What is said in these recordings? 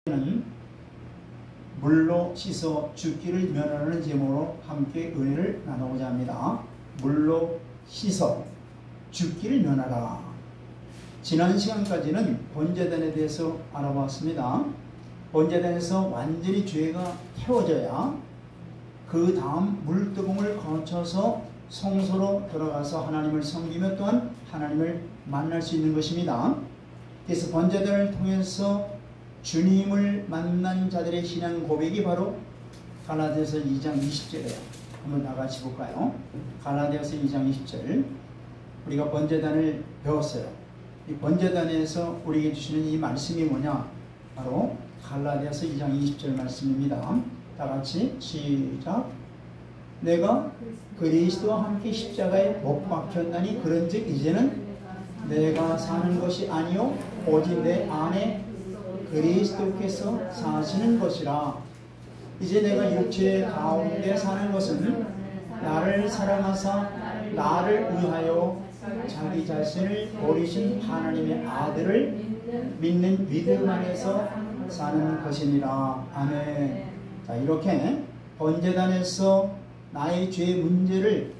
는 물로 씻어 죽기를 면하는 제목으로 함께 은혜를 나누고자 합니다. 물로 씻어 죽기를 면하라. 지난 시간까지는 번제단에 대해서 알아봤습니다. 번제단에서 완전히 죄가 태워져야 그 다음 물두멍을 거쳐서 성소로 들어가서 하나님을 섬기며 또한 하나님을 만날 수 있는 것입니다. 그래서 번제단을 통해서 주님을 만난 자들의 신앙 고백이 바로 갈라디아서 2장 20절이에요. 한번 다 같이 볼까요? 갈라디아서 2장 20절. 우리가 번제단을 배웠어요. 이 번제단에서 우리에게 주시는 이 말씀이 뭐냐? 바로 갈라디아서 2장 20절 말씀입니다. 다 같이 시작. 내가 그리스도와 함께 십자가에 못 박혔나니 그런즉 이제는 내가 사는 것이 아니요 오직 내 안에 그리스도께서 사시는 것이라. 이제 내가 육체의 가운데 사는 것은 나를 사랑하사 나를 위하여 자기 자신을 버리신 하나님의 아들을 믿는 믿음 안에서 사는 것이니라. 아멘. 자, 이렇게 번제단에서 나의 죄의 문제를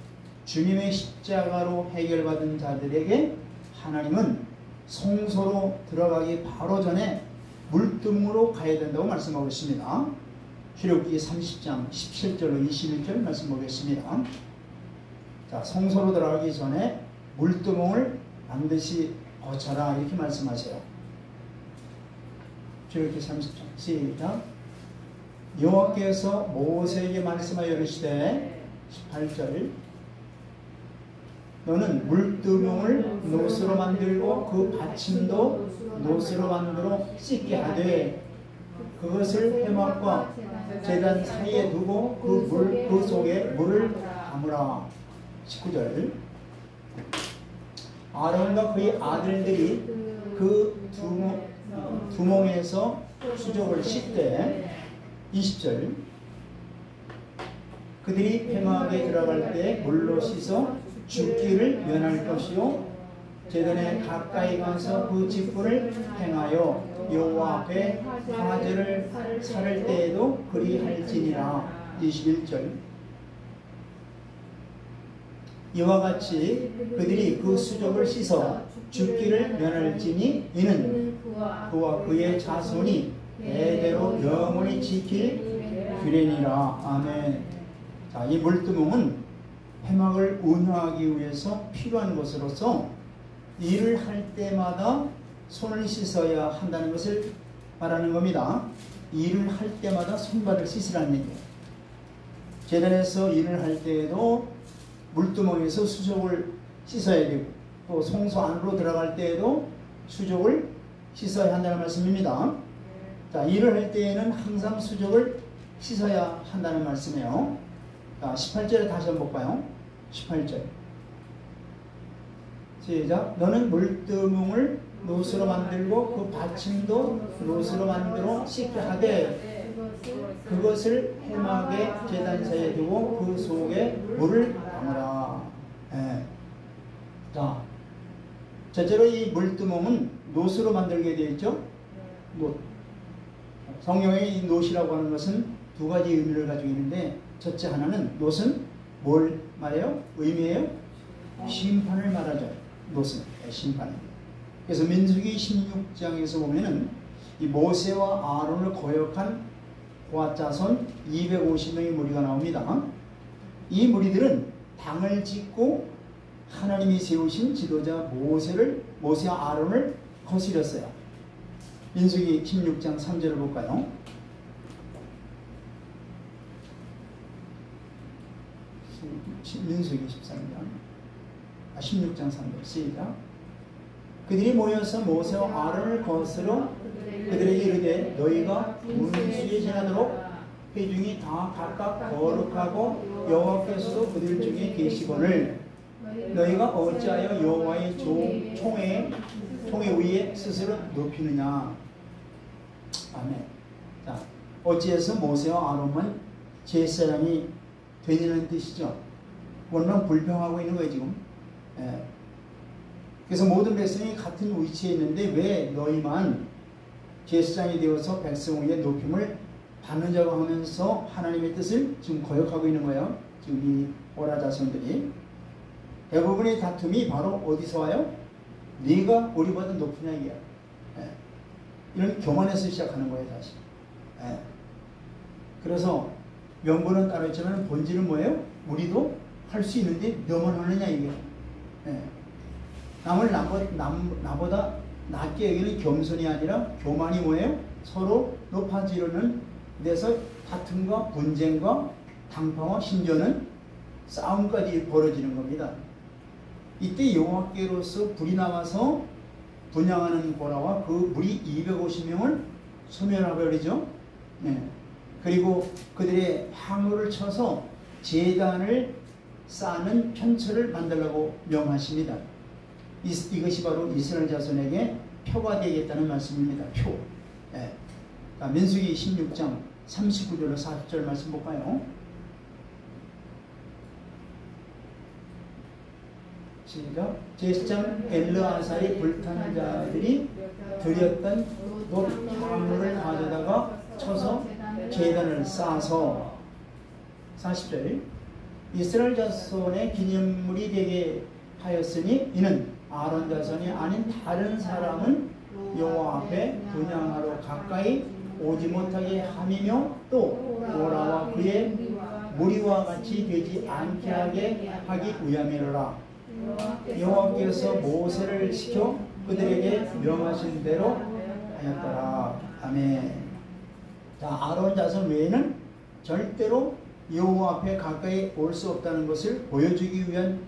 주님의 십자가로 해결받은 자들에게 하나님은 성소로 들어가기 바로 전에 물두멍으로 가야 된다고 말씀하고 있습니다. 출애굽기 30장 17절로 21절 말씀 보겠습니다. 자, 성소로 들어가기 전에 물두멍을 반드시 거쳐라 이렇게 말씀하세요. 출애굽기 30장 시작. 여호와께서 모세에게 말씀하여 이르시되 18절 너는 물두멍을 노스로 만들고 그 받침도 노스로 만들어 씻게 하되 그것을 회막과 제단 사이에 두고 그 속에 물을 담으라. 19절 아론과 그의 아들들이 그 두멍에서 수족을 씻되 20절 그들이 회막에 들어갈 때 물로 씻어 죽기를 면할 것이요 제단에 가까이 가서 그 직분을 행하여 여호와 앞에 화제를 살을 때에도 그리할지니라. 21절 이와 같이 그들이 그 수족을 씻어 죽기를 면할지니 이는 그와 그의 자손이 대대로 영원히 지킬 규례니라. 아멘. 자, 이 물두멍은 회막을 운영하기 위해서 필요한 것으로서 일을 할 때마다 손을 씻어야 한다는 것을 말하는 겁니다. 일을 할 때마다 손발을 씻으라는 얘기예요. 제단에서 일을 할 때에도 물두멍에서 수족을 씻어야 되고 또 성소 안으로 들어갈 때에도 수족을 씻어야 한다는 말씀입니다. 자, 일을 할 때에는 항상 수족을 씻어야 한다는 말씀이에요. 자, 18절에 다시 한번 볼까요? 18절 시작. 너는 물두멍을 노스로 만들고 그 받침도 노스로 만들어 씻게 하되 그것을 회막의 제단 사이에 두고 그 속에 물을 담으라. 네. 자, 첫째로 이 물두멍은 노스로 만들게 되어 있죠. 노. 성경의 이 노시라고 하는 것은 두 가지 의미를 가지고 있는데 첫째 하나는 노스는 뭘 말해요? 의미예요? 심판을 말하죠. 노스는 심판입니다. 그래서 민수기 16장에서 보면은 이 모세와 아론을 거역한 고앗 자손 250명의 무리가 나옵니다. 이 무리들은 당을 짓고 하나님이 세우신 지도자 모세와 아론을 거스렸어요. 민수기 16장 3절을 볼까요? 민수기 16장 3절 시작. 그들이 모여서 모세와 아론을 거스러 그들에게 이르되 너희가 문수에 지나도록 회중이 다 각각 거룩하고 여호와께서도 그들 중에 계시거늘 너희가 어찌하여 여호와의 총회 위에 스스로 높이느냐. 아멘. 자, 어찌해서 모세와 아론만 제사장이 되냐는 뜻이죠. 원론 불평하고 있는 거예요 지금. 그래서 모든 백성이 같은 위치에 있는데 왜 너희만 제사장이 되어서 백성 위에 높임을 받는 자가 하면서 하나님의 뜻을 지금 거역하고 있는 거예요. 지금 이 오라 자손들이. 대부분의 다툼이 바로 어디서 와요? 네가 우리보다 높으냐 이게야. 예. 이런 교만에서 시작하는 거예요, 사실. 예. 그래서 명분은 따로 있지만 본질은 뭐예요? 우리도 할 수 있는데 너만 하느냐 이게. 예. 남을 나보다 낮게 여기는 겸손이 아니라 교만이 뭐예요? 서로 높아지려는 데서 다툼과 분쟁과 당파와 심지어는 싸움까지 벌어지는 겁니다. 이때 여호와께로서 불이 나와서 분향하는 보라와 그 무리 250명을 소멸하버리죠. 네. 그리고 그들의 향로를 쳐서 제단을 쌓는 편처를 만들라고 명하십니다. 이것이 바로 이스라엘 자손에게 표가 되겠다는 말씀입니다. 표. 네. 자, 민수기 16장 39절로 40절 말씀 볼까요? 시작. 제사장 엘르아살이 불타는 자들이 드렸던 놋 향로를 가져다가 쳐서 제단을 쌓아서 40절 이스라엘 자손의 기념물이 되게 하였으니 이는 아론 자손이 아닌 다른 사람은 여호와 앞에 분향하러 가까이 오지 못하게 함이며 또 오라와 그의 무리와 같이 되지 않게 하기 위함이로라. 여호와께서 모세를 시켜 그들에게 명하신 대로 하였더라. 아멘. 자, 아론 자손 외에는 절대로 여호와 앞에 가까이 올 수 없다는 것을 보여주기 위한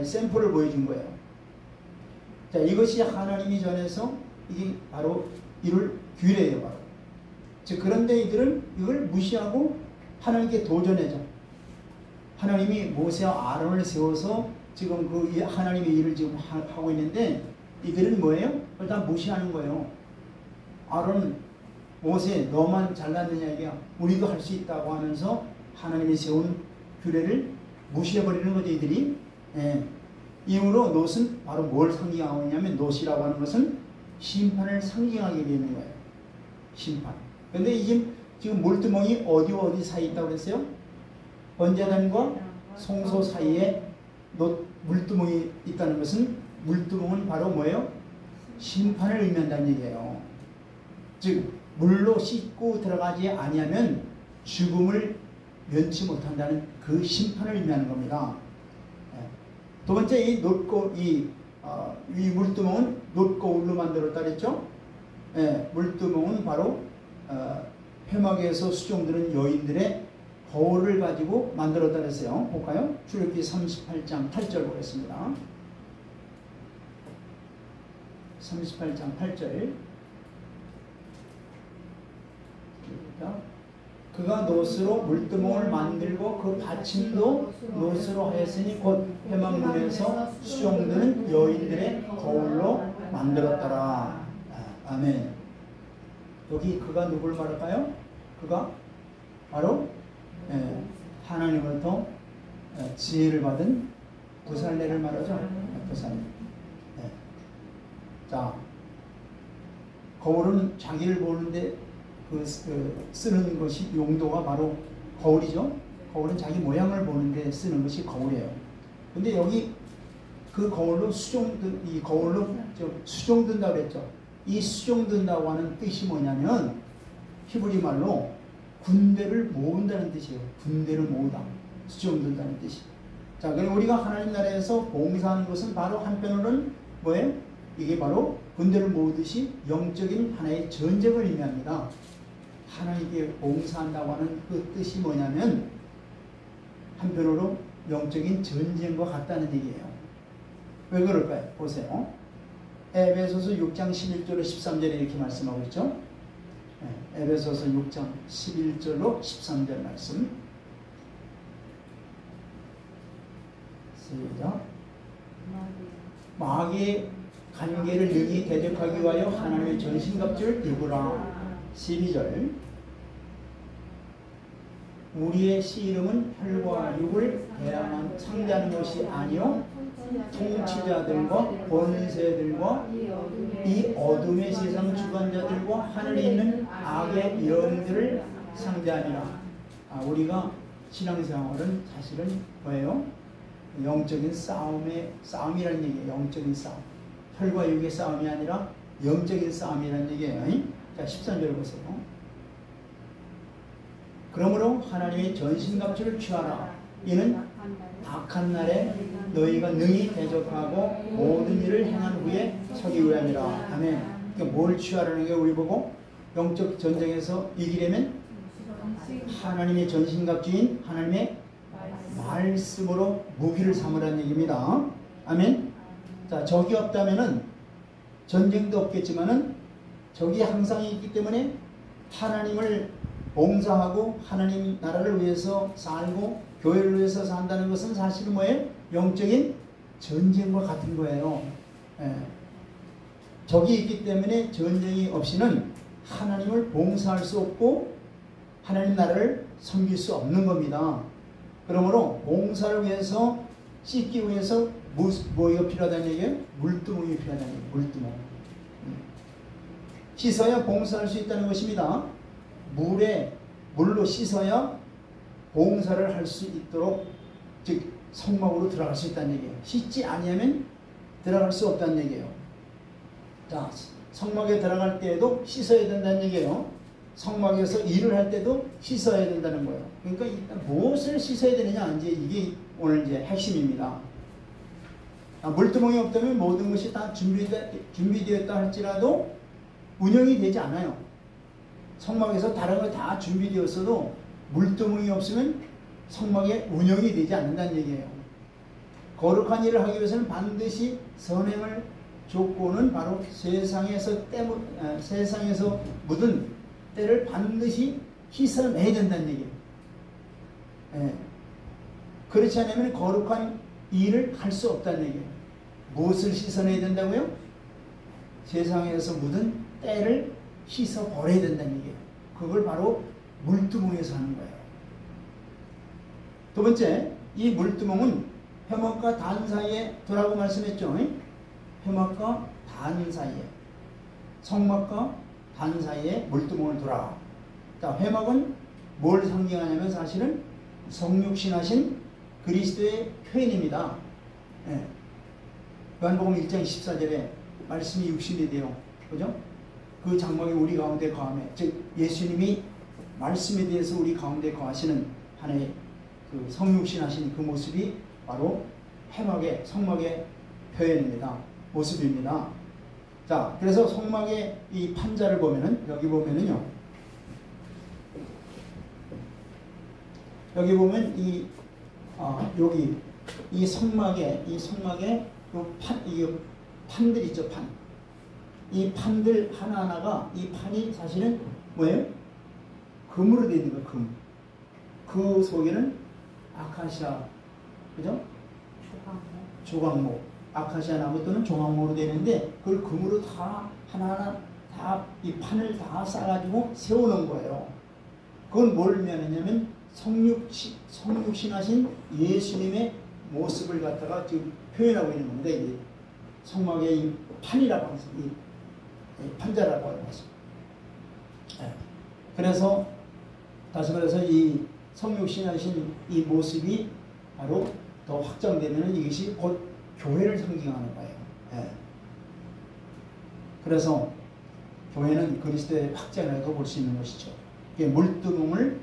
샘플을 보여준 거예요. 자, 이것이 하나님이 전해서 이게 바로 이룰 규례예요. 바로. 즉, 그런데 이들은 이걸 무시하고 하나님께 도전하죠. 하나님이 모세와 아론을 세워서 지금 그 하나님의 일을 지금 하고 있는데 이들은 뭐예요? 그걸 다 무시하는 거예요. 아론, 모세 너만 잘났느냐 이게야. 우리도 할 수 있다고 하면서 하나님이 세운 규례를 무시해버리는 거죠. 이들이. 예. 이후로 놋은 바로 뭘 상징하고 있냐면 놋이라고 하는 것은 심판을 상징하게 되는 거예요. 심판. 근데 지금 물두멍이 어디 사이에 있다고 그랬어요? 번제단과 성소 사이에 물두멍이 있다는 것은 물두멍은 바로 뭐예요? 심판을 의미한다는 얘기예요. 즉 물로 씻고 들어가지 아니하면 죽음을 면치 못한다는 그 심판을 의미하는 겁니다. 두 번째 이 물두멍은 놋거울로 만들었다 그랬죠? 물두멍은 바로 회막에서 수종드는 여인들의 거울을 가지고 만들었다 그랬어요. 볼까요? 출애굽기 38장 8절 보겠습니다. 38장 8절. 그가 놋으로 물두멍을 만들고 그 받침도 놋으로 하였으니 곧 회막문에서 수종드는 여인들의 거울로 만들었더라. 아멘. 여기 그가 누굴 말할까요? 그가 바로 하나님으로부터 지혜를 받은 부살레를 말하죠. 부살레. 자, 거울은 자기를 보는데 쓰는 것이 용도가 바로 거울이죠. 거울은 자기 모양을 보는데 쓰는 것이 거울이에요. 근데 여기 그 거울로 수종든다고 그랬죠. 이 수종든다고 하는 뜻이 뭐냐면 히브리 말로 군대를 모은다는 뜻이에요. 군대를 모으다. 수종든다는 뜻이. 자, 그럼 우리가 하나님 나라에서 봉사하는 것은 바로 한편으로는 뭐예요? 이게 바로 군대를 모으듯이 영적인 하나의 전쟁을 의미합니다. 하나님께 봉사한다고 하는 그 뜻이 뭐냐면 한편으로 영적인 전쟁과 같다는 얘기예요. 왜 그럴까요? 보세요. 에베소서 6장 11절로 13절에 이렇게 말씀하고 있죠. 에베소서 6장 11절로 13절 말씀. 시작. 마귀의 관계를 능히 대적하기 위하여 하나님의 전신갑주를 입으라. 12절. 우리의 씨 이름은 혈과 육을 대하만 창대하는 것이 아니요 통치자들과 권세들과 이 어둠의 세상 주관자들과 하늘에 있는 악의 영들을 상대하니라. 우리가 신앙생활은 사실은 뭐예요? 영적인 싸움이라는 얘기예요. 영적인 싸움. 혈과 육의 싸움이 아니라 영적인 싸움이라는 얘기예요. 자, 13절 보세요. 그러므로 하나님의 전신갑주를 취하라. 이는 악한 날에 너희가 능히 대적하고 모든 일을 행한 후에 서기 위함이라. 아멘. 그러니까 뭘 취하라는 게 우리 보고 영적 전쟁에서 이기려면 하나님의 전신갑주인 하나님의 말씀으로 무기를 삼으라는 얘기입니다. 아멘. 자, 적이 없다면은 전쟁도 없겠지만은 적이 항상 있기 때문에 하나님을 봉사하고 하나님 나라를 위해서 살고 교회를 위해서 산다는 것은 사실은 뭐예요? 영적인 전쟁과 같은 거예요. 예. 적이 있기 때문에 전쟁이 없이는 하나님을 봉사할 수 없고 하나님 나라를 섬길 수 없는 겁니다. 그러므로 봉사를 위해서 씻기 위해서 뭐가 필요하다는 얘기예요? 물두멍이 필요하다는 얘기예요. 물두멍. 씻어야 봉사할 수 있다는 것입니다. 물로 씻어야 봉사를 할 수 있도록, 즉 성막으로 들어갈 수 있다는 얘기예요. 씻지 아니하면 들어갈 수 없다는 얘기예요. 자, 성막에 들어갈 때에도 씻어야 된다는 얘기예요. 성막에서 일을 할 때도 씻어야 된다는 거예요. 그러니까 일단 무엇을 씻어야 되느냐, 이제 이게 오늘 이제 핵심입니다. 물두멍이 없다면 모든 것이 다 준비되었다 할지라도 운영이 되지 않아요. 성막에서 다른 거 다 준비되었어도 물두멍이 없으면 성막에 운영이 되지 않는다는 얘기예요. 거룩한 일을 하기 위해서는 반드시 선행을 조건은 바로 세상에서 묻은 때를 반드시 씻어내야 된다는 얘기예요. 예. 그렇지 않으면 거룩한 일을 할 수 없다는 얘기예요. 무엇을 씻어내야 된다고요? 세상에서 묻은 때를 씻어버려야 된다는 얘기예요. 그걸 바로 물두멍에서 하는 거예요. 두 번째, 이 물두멍은 회막과 단 사이에 두라고 말씀했죠. 회막과 단 사이에, 성막과 단 사이에 물두멍을 두라. 자, 회막은 뭘 상징하냐면 사실은 성육신하신 그리스도의 표현입니다. 예. 요한복음 1장 14절에 말씀이 육신이 되어, 그죠? 그 장막이 우리 가운데 거하며, 즉 예수님이 말씀에 대해서 우리 가운데 거하시는 하나의 그 성육신하신 그 모습이 바로 회막의, 성막의 표현입니다. 모습입니다. 자, 그래서 성막의 이 판자를 보면은, 여기 보면은요, 여기 보면 여기 이 성막에 이 판들 있죠, 판. 이 판들 하나하나가, 이 판이 사실은 뭐예요? 금으로 되어 있는 거예요, 금. 그 속에는 아카시아, 그죠? 조각목. 아카시아 나무 또는 조각목으로 되어 있는데, 그걸 금으로 다, 하나하나 다, 이 판을 다 싸가지고 세우는 거예요. 그건 뭘 의미하냐면, 성육신하신 예수님의 모습을 갖다가 지금 표현하고 있는 겁니다. 이게 성막의 이 판이라고 하면서, 이 판자라고 하는 것입니다. 그래서 다시 말해서 이 성육신하신 이 모습이 바로 더 확장되면 이것이 곧 교회를 상징하는 거예요. 그래서 교회는 그리스도의 확장이라고 볼 수 있는 것이죠. 물두멍을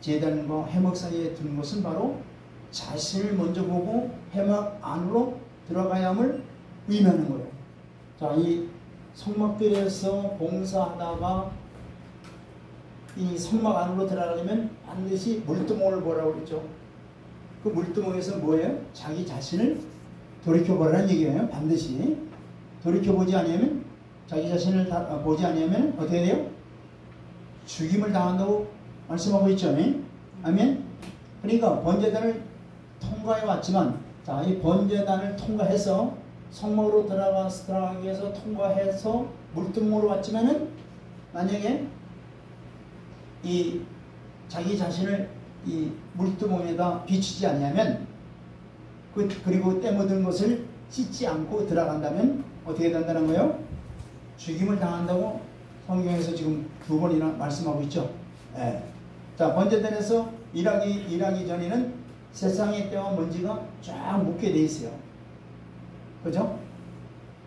제단과 회막 사이에 두는 것은 바로 자신을 먼저 보고 회막 안으로 들어가야 함을 의미하는 거예요. 자, 이 성막들에서 봉사하다가 이 성막 안으로 들어가려면 반드시 물두멍을 보라고 그랬죠. 그 물두멍에서 뭐예요? 자기 자신을 돌이켜보라는 얘기예요. 반드시. 돌이켜보지 않으면, 자기 자신을 보지 않으면 어떻게 돼요? 죽임을 당한다고 말씀하고 있죠. 아멘? 그러니까 번제단을 통과해 왔지만, 자, 이 번제단을 통과해서 성막으로 들어가기 위해서 통과해서 물두멍으로 왔지만은, 만약에 이 자기 자신을 이 물두멍에다 비추지 않냐면 그리고 때 묻은 것을 씻지 않고 들어간다면 어떻게 된다는 거예요? 죽임을 당한다고 성경에서 지금 2번이나 말씀하고 있죠. 예. 자, 번제단에서 일하기 전에는 세상의 때와 먼지가 쫙 묻게 돼 있어요. 그죠?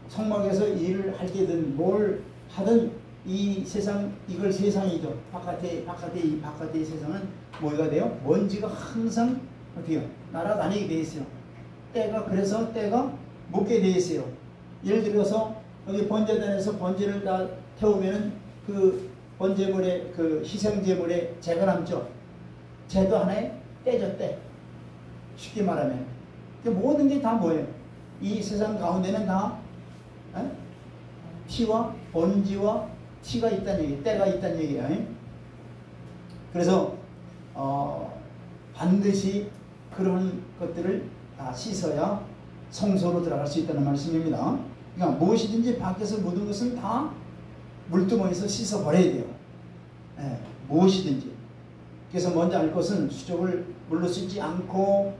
성막에서 일을 할 때든 뭘 하든 이 세상, 이걸 세상이죠. 바깥의 세상은 뭐가 돼요? 먼지가 항상 어떻게 해요? 날아다니게 돼 있어요. 그래서 때가 묻게 돼 있어요. 예를 들어서 여기 번제단에서 번제를 다 태우면은 그 번제물에 그 희생제물에 재가 남죠. 재도 하나의 때죠, 때. 쉽게 말하면 모든 게 다 뭐예요? 이 세상 가운데는 다 피와 번지와 티가 있다는 얘기, 때가 있다는 얘기예요. 그래서 반드시 그런 것들을 다 씻어야 성소로 들어갈 수 있다는 말씀입니다. 그러니까 무엇이든지 밖에서 묻은 것은 다 물두멍에서 씻어버려야 돼요. 예, 무엇이든지. 그래서 먼저 알 것은 수족을 물로 씻지 않고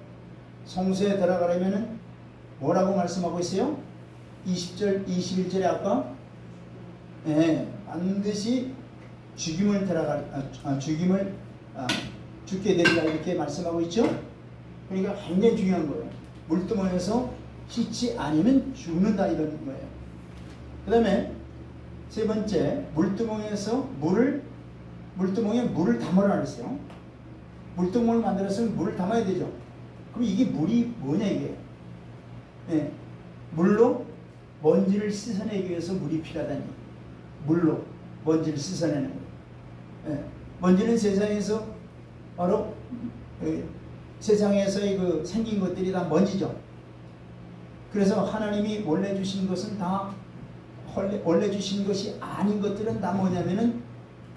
성소에 들어가려면 뭐라고 말씀하고 있어요? 20절, 21절에 아까 반드시 죽임을 죽게 되리라 이렇게 말씀하고 있죠. 그러니까 굉장히 중요한 거예요. 물두멍에서 씻지 않으면 죽는다 이런 거예요. 그 다음에 세 번째, 물두멍에 물을 담으라 그랬어요. 물두멍을 만들었으면 물을 담아야 되죠. 그럼 이게 물이 뭐냐 이게? 네, 물로 먼지를 씻어내기 위해서 물이 필요하다니. 물로 먼지를 씻어내는 거예요. 네, 먼지는 세상에서 바로 세상에서의 그 생긴 것들이 다 먼지죠. 그래서 하나님이 원래 주신 것은 다 원래 주신 것이 아닌 것들은 다 뭐냐면은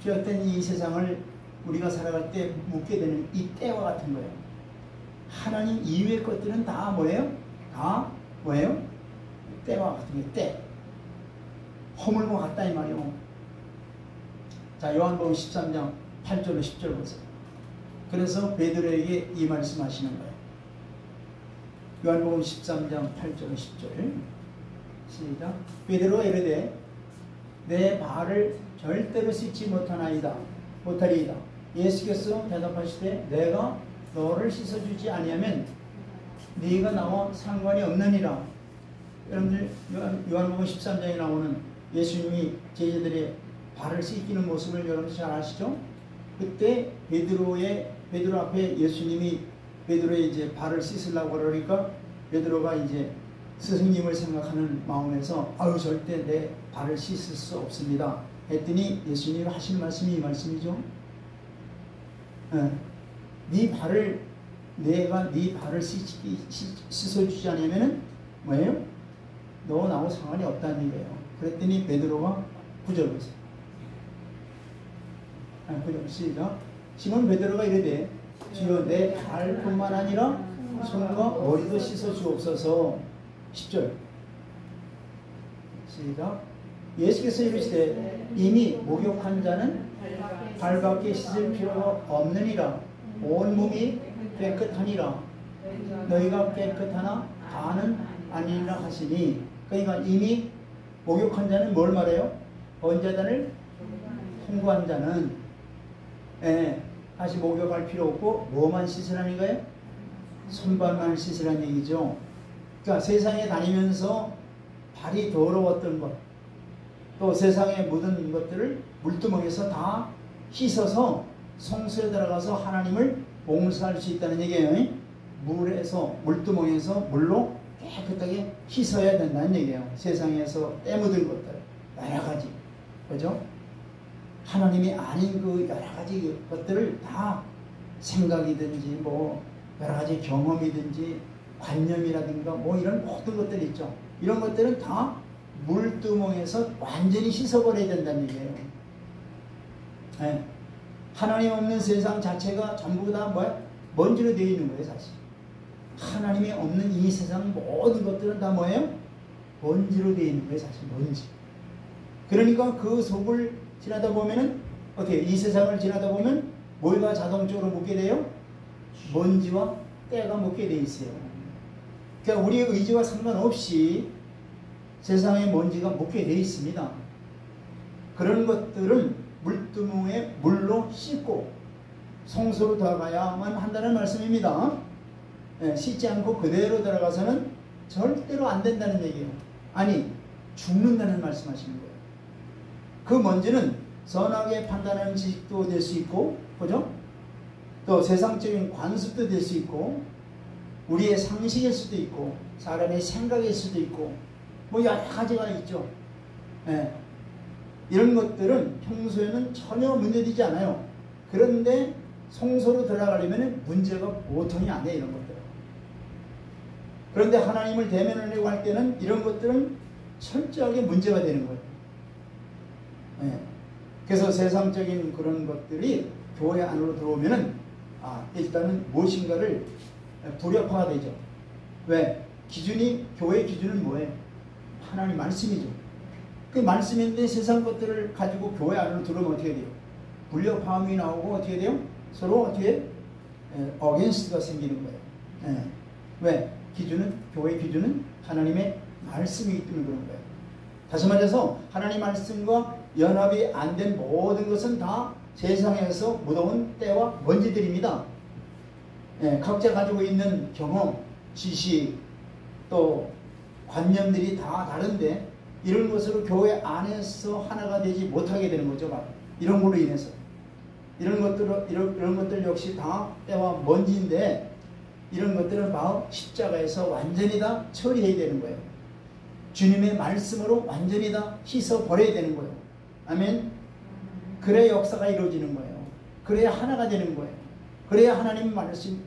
죄악된 이 세상을 우리가 살아갈 때 묻게 되는 이 때와 같은 거예요. 하나님 이외의 것들은 다 뭐예요? 다 뭐예요? 때와 같은 게 때. 허물과 같다 이 말이요. 자, 요한복음 13장 8절로 10절 보세요. 그래서 베드로에게 이 말씀하시는 거예요. 요한복음 13장 8절 10절 시작. 베드로가 이르되 내 발을 절대로 씻지 못하리이다. 예수께서 대답하시되 내가 너를 씻어주지 아니하면 네가 나와 상관이 없느니라. 여러분들 요한복음 13장에 나오는 예수님이 제자들의 발을 씻기는 모습을 여러분 잘 아시죠? 그때 베드로 앞에 예수님이 베드로의 이제 발을 씻으려고 그러니까 베드로가 이제 스승님을 생각하는 마음에서 아유 절대 내 발을 씻을 수 없습니다 했더니 예수님이 하신 말씀이 이 말씀이죠. 내가 네 발을 씻어주지 않으면은 뭐예요? 너 나하고 상관이 없다는 얘기예요. 그랬더니 베드로가 9절 보세요. 9절 시작. 시몬 베드로가 이르되 주여 내 발뿐만 아니라 손과 머리도 씻어 주옵소서. 10절 시작. 예수께서 이르시되 이미 목욕한 자는 발밖에 씻을 필요가 없느니라. 온 몸이 깨끗하니라. 너희가 깨끗하나 다는 아니라 하시니. 그러니까 이미 목욕한 자는 뭘 말해요? 번제단을 통과한 자는 다시 목욕할 필요 없고 뭐만 씻으라는 거예요? 손발만 씻으라는 얘기죠. 그러니까 세상에 다니면서 발이 더러웠던 것, 또 세상에 묻은 것들을 물두멍에서 다 씻어서 성소에 들어가서 하나님을 봉사할 수 있다는 얘기예요. 물두멍에서 물로 깨끗하게 씻어야 된다는 얘기예요. 세상에서 때 묻은 것들 여러 가지, 그죠? 하나님이 아닌 그 여러 가지 것들을 다 생각이든지 뭐 여러 가지 경험이든지 관념이라든가 뭐 이런 모든 것들이 있죠. 이런 것들은 다 물두멍에서 완전히 씻어버려야 된다는 얘기예요. 네. 하나님 없는 세상 자체가 전부 다 뭐야? 먼지로 되어 있는 거예요, 사실. 하나님이 없는 이 세상 모든 것들은 다 뭐예요? 먼지로 되어 있는 거예요, 사실. 먼지. 그러니까 그 속을 지나다 보면은 어떻게 이 세상을 지나다 보면 뭐가 자동적으로 묻게 돼요? 먼지와 때가 묻게 돼 있어요. 그러니까 우리의 의지와 상관없이 세상에 먼지가 묻게 돼 있습니다. 그런 것들은 물두멍에 물로 씻고 성소로 들어가야만 한다는 말씀입니다. 씻지 않고 그대로 들어가서는 절대로 안 된다는 얘기예요. 아니, 죽는다는 말씀하시는 거예요. 그 먼지는 선하게 판단하는 지식도 될 수 있고, 그죠? 또 세상적인 관습도 될 수 있고, 우리의 상식일 수도 있고, 사람의 생각일 수도 있고, 뭐 여러 가지가 있죠. 이런 것들은 평소에는 전혀 문제되지 않아요. 그런데 성소로 들어가려면 문제가 보통이 아니에요, 이런 것들은. 그런데 하나님을 대면하려고 할 때는 이런 것들은 철저하게 문제가 되는 거예요. 그래서 세상적인 그런 것들이 교회 안으로 들어오면은 일단은 무엇인가를 불협화가 되죠. 왜? 교회 기준은 뭐예요? 하나님 말씀이죠. 그 말씀인데 세상 것들을 가지고 교회 안으로 들어오면 어떻게 돼요? 불협화음이 나오고 어떻게 돼요? 서로 어떻게 어게인스트가 생기는 거예요. 왜? 교회 기준은 하나님의 말씀이기 때문에 그런 거예요. 다시 말해서 하나님 말씀과 연합이 안 된 모든 것은 다 세상에서 묻어온 때와 먼지들입니다. 각자 가지고 있는 경험, 지식, 또 관념들이 다 다른데 이런 것으로 교회 안에서 하나가 되지 못하게 되는 거죠. 이런 걸로 인해서. 이런 것들 역시 다 때와 먼지인데 이런 것들은 바로 십자가에서 완전히 다 처리해야 되는 거예요. 주님의 말씀으로 완전히 다 씻어버려야 되는 거예요. 아멘. 그래야 역사가 이루어지는 거예요. 그래야 하나가 되는 거예요. 그래야 하나님을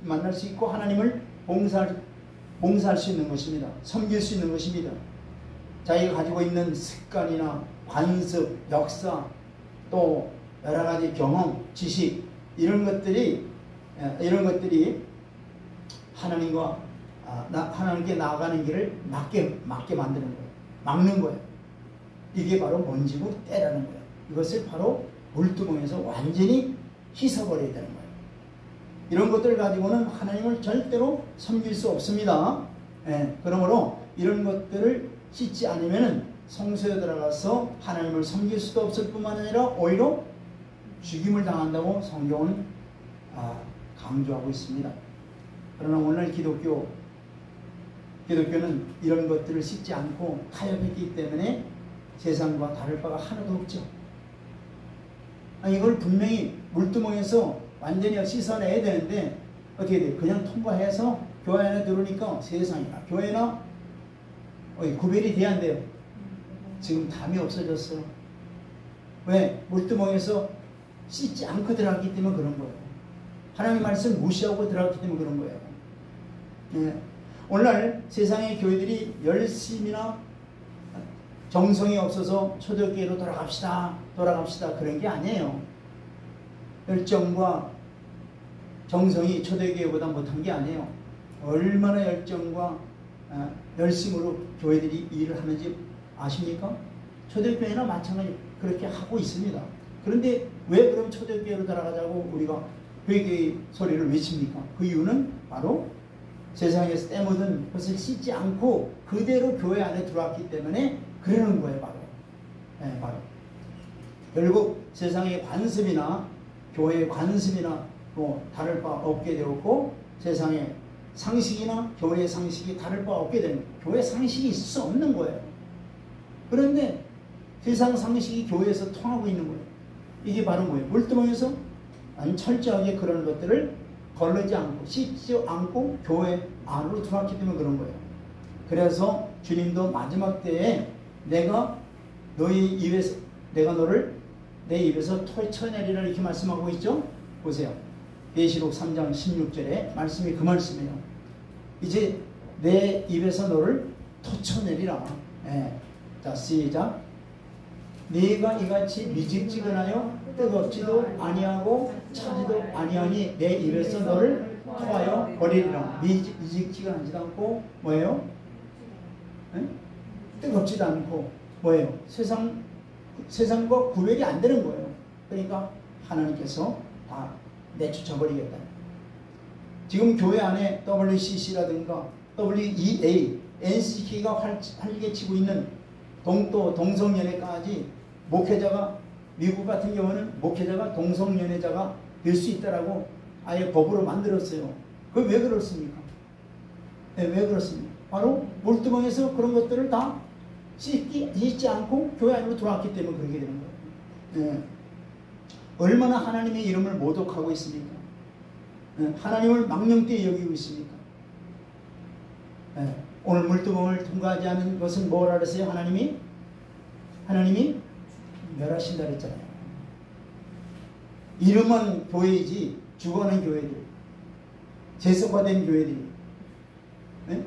만날 수 있고 하나님을 봉사할 수 있는 것입니다. 섬길 수 있는 것입니다. 자기가 가지고 있는 습관이나 관습, 역사, 또 여러 가지 경험, 지식 이런 것들이 하나님께 나아가는 길을 막게 만드는 거예요. 막는 거예요. 이게 바로 먼지고 때라는 거예요. 이것을 바로 물두멍에서 완전히 씻어버려야 되는 거예요. 이런 것들 가지고는 하나님을 절대로 섬길 수 없습니다. 그러므로 이런 것들을 씻지 않으면 성소에 들어가서 하나님을 섬길 수도 없을 뿐만 아니라 오히려 죽임을 당한다고 성경은 강조하고 있습니다. 그러나 오늘 기독교는 이런 것들을 씻지 않고 타협했기 때문에 세상과 다를 바가 하나도 없죠. 이걸 분명히 물두멍에서 완전히 씻어내야 되는데 어떻게 돼요? 그냥 통과해서 교회 안에 들어오니까 세상이나 교회나 구별이 돼야 안 돼요. 지금 담이 없어졌어요. 왜? 물두멍에서 씻지 않고 들어갔기 때문에 그런 거예요. 하나님의 말씀 무시하고 들어갔기 때문에 그런 거예요. 오늘날 세상의 교회들이 열심이나 정성이 없어서 초대교회로 돌아갑시다 그런 게 아니에요. 열정과 정성이 초대교회보다 못한 게 아니에요. 얼마나 열정과 열심으로 교회들이 일을 하는지 아십니까? 초대교회나 마찬가지 그렇게 하고 있습니다. 그런데 왜 그럼 초대교회로 돌아가자고 우리가 회개의 소리를 외칩니까? 그 이유는 바로 세상에서 때 묻은 것을 씻지 않고 그대로 교회 안에 들어왔기 때문에 그러는 거예요. 바로. 결국 세상의 관습이나 교회의 관습이나 뭐 다를 바 없게 되었고 세상의 상식이나 교회의 상식이 다를 바 없게 되는 거예요. 교회 상식이 있을 수 없는 거예요. 그런데 세상 상식이 교회에서 통하고 있는 거예요. 이게 바로 뭐예요? 물두멍에서 철저하게 그런 것들을 걸르지 않고 씻지 않고 교회 안으로 들어왔기 때문에 그런 거예요. 그래서 주님도 마지막 때에 내가 너를 내 입에서 터쳐내리라 이렇게 말씀하고 있죠. 보세요. 계시록 3장 16절에 말씀이 그 말씀이에요. 이제 내 입에서 너를 터쳐내리라. 자, 시작. 네가 이같이 미직지근하여 뜨겁지도 아니하고 차지도 아니하니 내 입에서 너를 토하여 버리리라. 미직지근하지도 않고 뭐예요? 뜨겁지도 않고 뭐예요? 세상과 구별이 안 되는 거예요. 그러니까 하나님께서 다 내쫓아 버리겠다. 지금 교회 안에 WCC라든가 WEA, NCK가 활개치고 있는 동또 동성연애까지 목회자가, 미국 같은 경우는 목회자가 동성연애자가 될 수 있다라고 아예 법으로 만들었어요. 그게 왜 그렇습니까? 네, 왜 그렇습니까? 바로 몰두멍에서 그런 것들을 다 잊지 않고 교회 안으로 들어왔기 때문에 그렇게 되는 거예요. 네. 얼마나 하나님의 이름을 모독하고 있습니까? 네. 하나님을 망령되이 여기고 있습니까? 네. 오늘 물두멍을 통과하지 않은 것은 뭐라 그랬어요? 하나님이 멸하신다 그랬잖아요. 이름은 교회이지 죽어가는 교회들, 재성화된 교회들이, 네?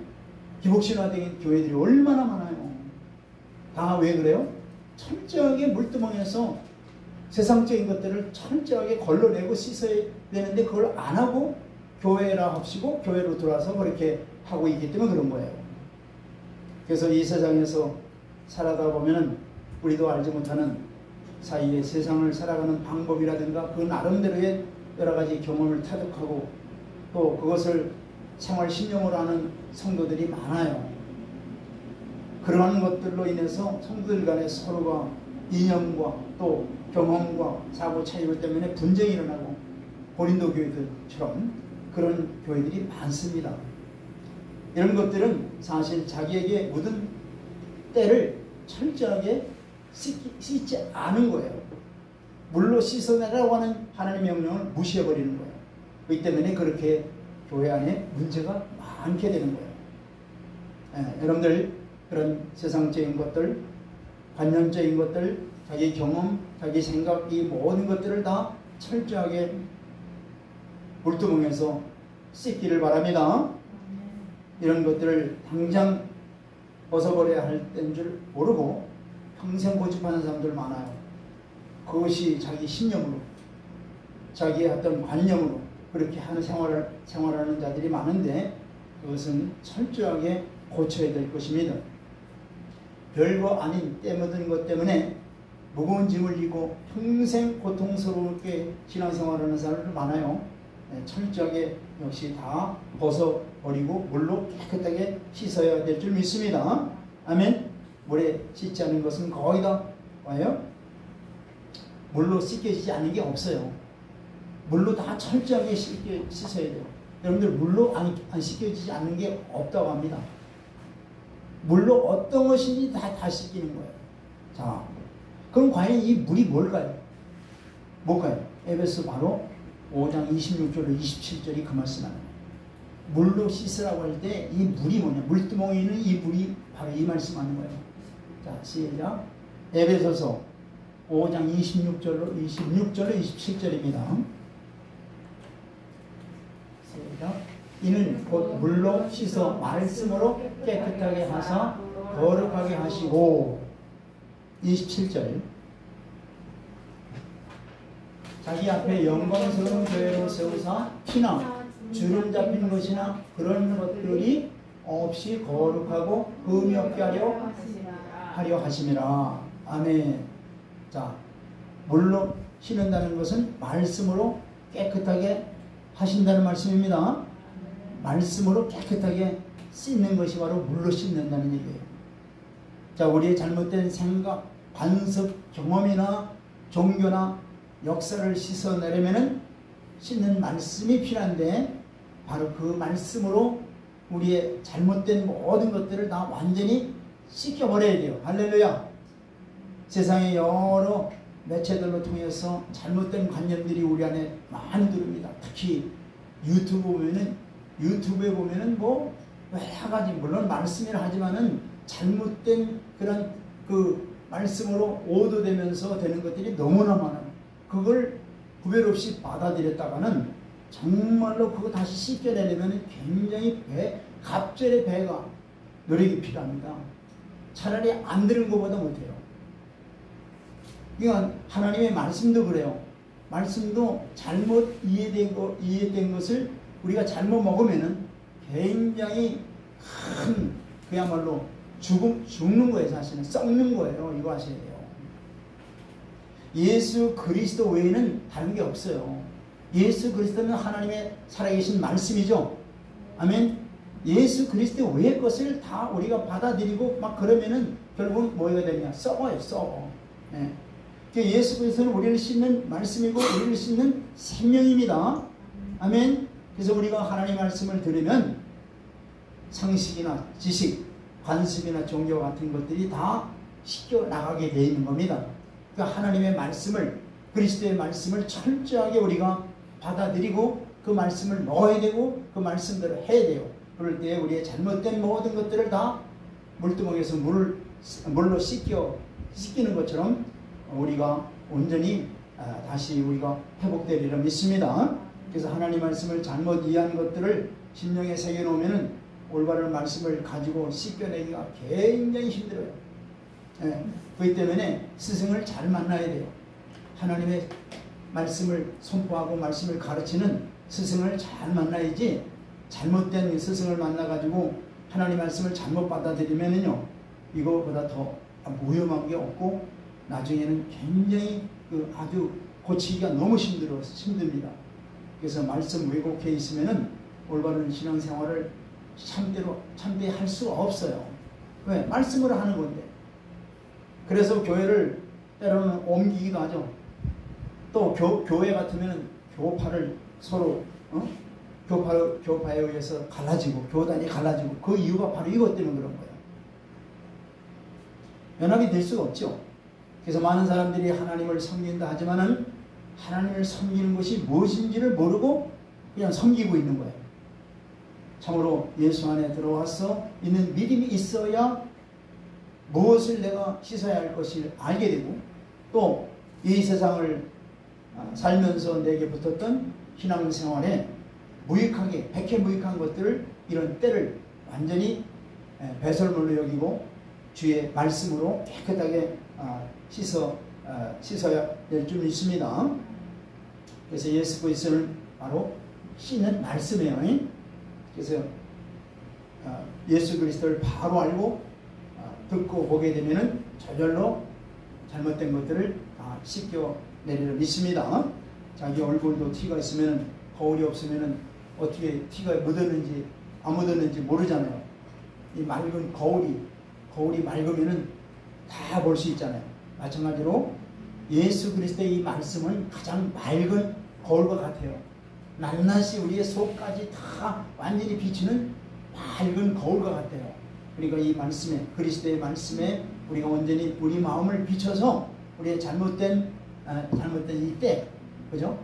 기복신화된 교회들이 얼마나 많아요. 다 왜 그래요? 철저하게 물두멍에서 세상적인 것들을 철저하게 걸러내고 씻어야 되는데 그걸 안 하고 교회라 합시고 교회로 들어와서 그렇게 하고 있기 때문에 그런 거예요. 그래서 이 세상에서 살아가 보면은 우리도 알지 못하는 사이에 세상을 살아가는 방법이라든가 그 나름대로의 여러 가지 경험을 터득하고 또 그것을 생활 신용으로 하는 성도들이 많아요. 그러한 것들로 인해서 성도들 간에 서로가 이념과 또 경험과 사고 차이들 때문에 분쟁이 일어나고 고린도 교회들처럼 그런 교회들이 많습니다. 이런 것들은 사실 자기에게 묻은 때를 철저하게 씻지 않은 거예요. 물로 씻어내라고 하는 하나님의 명령을 무시해버리는 거예요. 그렇기 때문에 그렇게 교회 안에 문제가 많게 되는 거예요. 여러분들 그런 세상적인 것들, 관념적인 것들, 자기 경험, 자기 생각, 이 모든 것들을 다 철저하게 물두멍에서 씻기를 바랍니다. 이런 것들을 당장 벗어버려야 할 때인 줄 모르고 평생 고집하는 사람들 많아요. 그것이 자기 신념으로, 자기의 어떤 관념으로 그렇게 하는 생활하는 자들이 많은데 그것은 철저하게 고쳐야 될 것입니다. 별거 아닌 때 묻은 것 때문에 무거운 짐을 지고 평생 고통스럽게 신앙생활하는 사람들 많아요. 철저하게 역시 다 벗어버리고 물로 깨끗하게 씻어야 될 줄 믿습니다. 아멘. 물에 씻지 않은 것은 거의 다 와요. 물로 씻겨지지 않은 게 없어요. 물로 다 철저하게 씻어야 돼요. 여러분들 물로 안 씻겨지지 않는 게 없다고 합니다. 물로 어떤 것인지 다 씻기는 거예요. 자, 그럼 과연 이 물이 뭘까요? 에베소 바로 5장 26절로 27절이 그 말씀하는 거예요. 물로 씻으라고 할 때 이 물이 뭐냐? 물두멍에 있는 이 물이 바로 이 말씀하는 거예요. 자, 시작. 에베소서 5장 26절로 27절입니다. 시작. 이는 곧 물로 씻어 말씀으로 깨끗하게 하사 거룩하게 하시고 27절 자기 앞에 영광스러운 교회로 세우사 피나 주름 잡힌 것이나 그런 것들이 없이 거룩하고 흠이 없게 하려 하심이라. 아멘. 자, 물로 씻는다는 것은 말씀으로 깨끗하게 하신다는 말씀입니다. 말씀으로 깨끗하게 씻는 것이 바로 물로 씻는다는 얘기예요. 자, 우리의 잘못된 생각, 관습, 경험이나 종교나 역사를 씻어내려면 씻는 말씀이 필요한데 바로 그 말씀으로 우리의 잘못된 모든 것들을 다 완전히 씻겨버려야 돼요. 할렐루야. 세상의 여러 매체들로 통해서 잘못된 관념들이 우리 안에 많이 들어옵니다. 특히 유튜브에 보면은 뭐 여러 가지 물론 말씀이라 하지만은 잘못된 그런 그 말씀으로 오도되면서 되는 것들이 너무나 많아요. 그걸 구별 없이 받아들였다가는 정말로 그거 다시 씻겨내려면 굉장히 갑절의 배가 노력이 필요합니다. 차라리 안 들은 것보다 못해요. 그러니까 하나님의 말씀도 그래요. 말씀도 잘못 이해된 것을 우리가 잘못 먹으면은 굉장히 큰 그야말로 죽는 거예요. 사실은 썩는 거예요. 이거 아셔야 돼요. 예수 그리스도 외에는 다른 게 없어요. 예수 그리스도는 하나님의 살아계신 말씀이죠. 아멘. 예수 그리스도 외의 것을 다 우리가 받아들이고 막 그러면은 결국은 뭐가 되냐? 썩어요, 썩어. 예. 예수 그리스도는 우리를 씻는 말씀이고 우리를 씻는 생명입니다. 아멘. 그래서 우리가 하나님의 말씀을 들으면 상식이나 지식, 관습이나 종교 같은 것들이 다 씻겨 나가게 되어 있는 겁니다. 그러니까 하나님의 말씀을, 그리스도의 말씀을 철저하게 우리가 받아들이고 그 말씀을 넣어야 되고 그 말씀대로 해야 돼요. 그럴 때 우리의 잘못된 모든 것들을 다 물두멍에서 물로 씻기는 것처럼 우리가 온전히 다시 우리가 회복되리라 믿습니다. 그래서 하나님 말씀을 잘못 이해한 것들을 심령에 새겨놓으면 올바른 말씀을 가지고 씻겨내기가 굉장히 힘들어요. 예, 그렇기 때문에 스승을 잘 만나야 돼요. 하나님의 말씀을 선포하고 말씀을 가르치는 스승을 잘 만나야지 잘못된 스승을 만나가지고 하나님 말씀을 잘못 받아들이면은요, 이거보다 더 무혐한 게 없고 나중에는 굉장히 아주 고치기가 너무 힘듭니다. 그래서 말씀 왜곡해 있으면은 올바른 신앙생활을 참되게 할 수가 없어요. 왜? 말씀으로 하는 건데. 그래서 교회를 때로는 옮기기도 하죠. 또 교회 같으면 교파를 서로 교파에 의해서 갈라지고 교단이 갈라지고 그 이유가 바로 이것 때문에 그런 거예요. 연합이 될 수가 없죠. 그래서 많은 사람들이 하나님을 섬긴다 하지만은 하나님을 섬기는 것이 무엇인지를 모르고 그냥 섬기고 있는 거예요. 참으로 예수 안에 들어와서 있는 믿음이 있어야 무엇을 내가 씻어야 할 것을 알게 되고 또 이 세상을 살면서 내게 붙었던 신앙생활에 무익하게 백해무익한 것들을 이런 때를 완전히 배설물로 여기고 주의 말씀으로 깨끗하게 씻어야 될 줄 믿습니다. 그래서 예수 그리스도는 바로 씻는 말씀이에요. 그래서 예수 그리스도를 바로 알고 듣고 보게 되면은 저절로 잘못된 것들을 다 씻겨내리려 믿습니다. 자기 얼굴도 티가 있으면은 거울이 없으면은 어떻게 티가 묻었는지 안 묻었는지 모르잖아요. 이 맑은 거울이 맑으면은 다 볼 수 있잖아요. 마찬가지로 예수 그리스도의 이 말씀은 가장 맑은 거울과 같아요. 낱낱이 우리의 속까지 다 완전히 비추는 맑은 거울과 같아요. 그러니까 이 말씀에, 그리스도의 말씀에 우리가 온전히 우리 마음을 비춰서 우리의 잘못된 이 때, 그죠?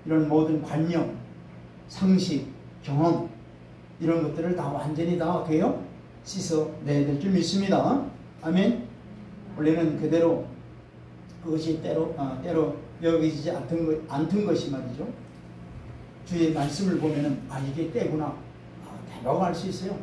이런 모든 관념, 상식, 경험 이런 것들을 다 완전히 다 어떻게 해요? 씻어내야 될 줄 믿습니다. 아멘. 원래는 그대로 그것이 때로 여기지 않던 것이 말이죠. 주의 말씀을 보면은 이게 때구나 대라고 알 수 있어요.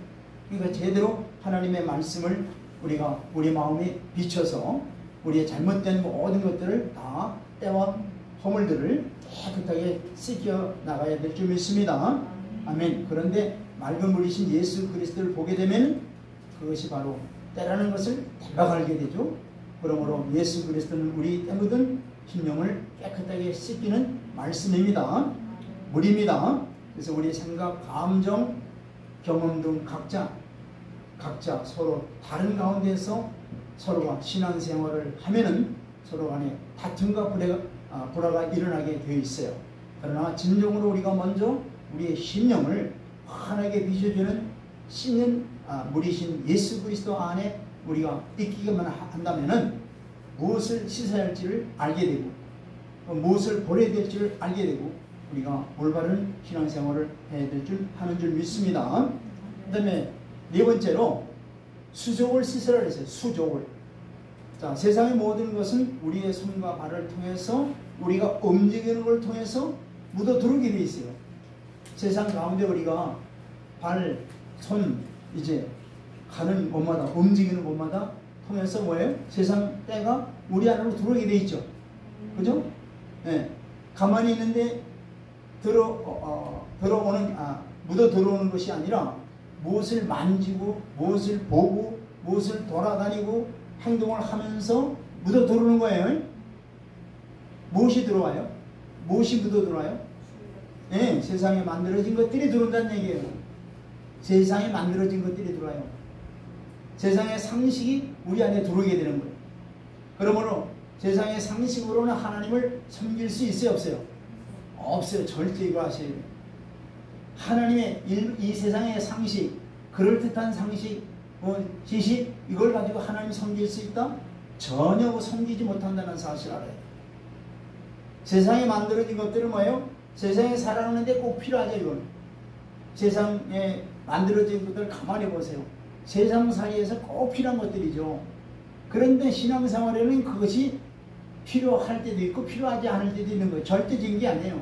그러니까 제대로 하나님의 말씀을 우리가 우리 마음에 비춰서 우리의 잘못된 모든 것들을 다 때와 허물들을 깨끗하게 씻겨 나가야 될 줄 믿습니다. 아멘. 그런데 맑은 물이신 예수 그리스도를 보게 되면 그것이 바로 때라는 것을 대박 알게 되죠. 그러므로 예수 그리스도는 우리 때 묻은 심령을 깨끗하게 씻기는 말씀입니다. 물입니다. 그래서 우리의 생각, 감정, 경험 등 각자 서로 다른 가운데서 서로가 신앙생활을 하면은 서로 간에 다툼과 불화가 일어나게 되어 있어요. 그러나 진정으로 우리가 먼저 우리의 심령을 환하게 비춰주는 씻는 물이신 예수 그리스도 안에 우리가 있기만 한다면은 무엇을 씻어야 할지를 알게 되고 무엇을 버려야 될지를 알게 되고 우리가 올바른 신앙생활을 해야 될 줄 하는 줄 믿습니다. 그 다음에 네 번째로 수족을 씻으라 그랬어요. 수족을. 자, 세상의 모든 것은 우리의 손과 발을 통해서 우리가 움직이는 걸 통해서 묻어 들어오게 되어 있어요. 세상 가운데 우리가 발, 손 이제 가는 곳마다 움직이는 곳마다 통해서 뭐예요? 세상 때가 우리 안으로 들어오게 되어 있죠. 그죠? 네. 가만히 있는데 묻어 들어오는 것이 아니라 무엇을 만지고 무엇을 보고 무엇을 돌아다니고 행동을 하면서 묻어 들어오는 거예요. 무엇이 들어와요? 무엇이 묻어 들어와요? 네, 세상에 만들어진 것들이 들어온다는 얘기예요. 세상에 만들어진 것들이 들어와요. 세상의 상식이 우리 안에 들어오게 되는 거예요. 그러므로 세상의 상식으로는 하나님을 섬길 수 있어요, 없어요? 없어요. 절대 이거 하셔야 돼요. 하나님의 이 세상의 상식, 그럴듯한 상식, 지식, 이걸 가지고 하나님 섬길 수 있다? 전혀 섬기지 못한다는 사실을 알아요. 세상에 만들어진 것들은 뭐예요? 세상에 살아가는데 꼭 필요하죠, 이건. 세상에 만들어진 것들 가만히 보세요. 세상살이에서 꼭 필요한 것들이죠. 그런데 신앙생활에는 그것이 필요할 때도 있고 필요하지 않을 때도 있는 거예요. 절대적인 게 아니에요.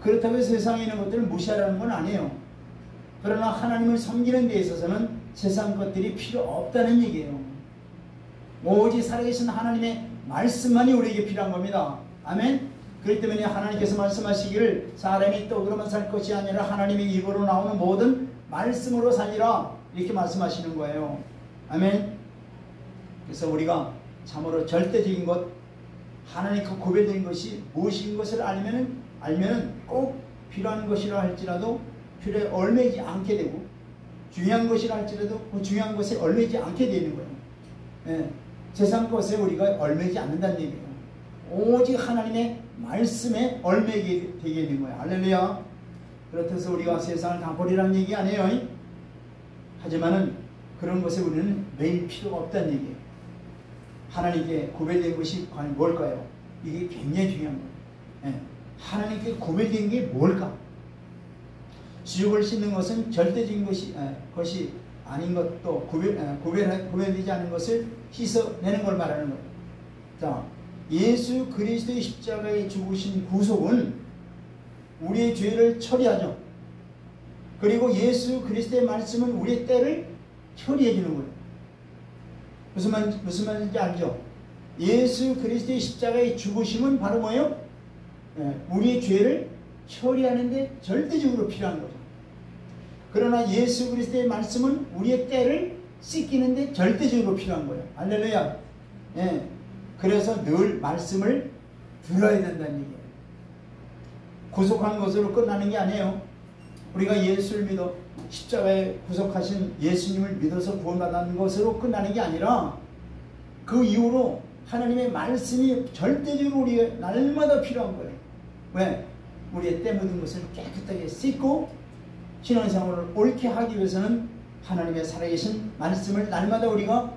그렇다고 해서 세상에 있는 것들을 무시하라는 건 아니에요. 그러나 하나님을 섬기는 데 있어서는 세상 것들이 필요 없다는 얘기예요. 오직 살아계신 하나님의 말씀만이 우리에게 필요한 겁니다. 아멘. 그렇기 때문에 하나님께서 말씀하시기를 사람이 떡으로만 살 것이 아니라 하나님의 입으로 나오는 모든 말씀으로 살리라, 이렇게 말씀하시는 거예요. 아멘. 그래서 우리가 참으로 절대적인 것, 하나님과 구별된 것이 무엇인 것을 알면은 꼭 필요한 것이라 할지라도 필요에 얼매지 않게 되고, 중요한 것이라 할지라도 그 중요한 것에 얼매지 않게 되는 거예요. 예, 세상 것에 우리가 얼매지 않는다는 얘기예요. 오직 하나님의 말씀에 얼매게 되게 되는 거예요. 할렐루야. 그렇다고 해서 우리가 세상을 다 버리라는 얘기 아니에요. 하지만은 그런 것에 우리는 매일 필요가 없다는 얘기예요. 하나님께 구별된 것이 과연 뭘까요? 이게 굉장히 중요한 거예요. 예. 하나님께 구별된 게 뭘까? 수육을 씻는 것은 절대적인 것이 아닌 것도 구별되지 않은 것을 씻어내는 걸 말하는 거예요. 자, 예수 그리스도의 십자가에 죽으신 구속은 우리의 죄를 처리하죠. 그리고 예수 그리스도의 말씀은 우리의 때를 처리해 주는 거예요. 무슨 말인지 알죠? 예수 그리스도의 십자가의 죽으심은 바로 뭐예요? 우리의 죄를 처리하는데 절대적으로 필요한 거죠. 그러나 예수 그리스도의 말씀은 우리의 때를 씻기는데 절대적으로 필요한 거예요. 할렐루야. 예. 그래서 늘 말씀을 들어야 된다는 얘기예요. 구속한 것으로 끝나는 게 아니에요. 우리가 예수를 믿어 십자가에 구속하신 예수님을 믿어서 구원받는 것으로 끝나는 게 아니라 그 이후로 하나님의 말씀이 절대적으로 우리가 날마다 필요한 거예요. 왜? 우리의 때 묻은 것을 깨끗하게 씻고 신앙생활을 옳게 하기 위해서는 하나님의 살아계신 말씀을 날마다 우리가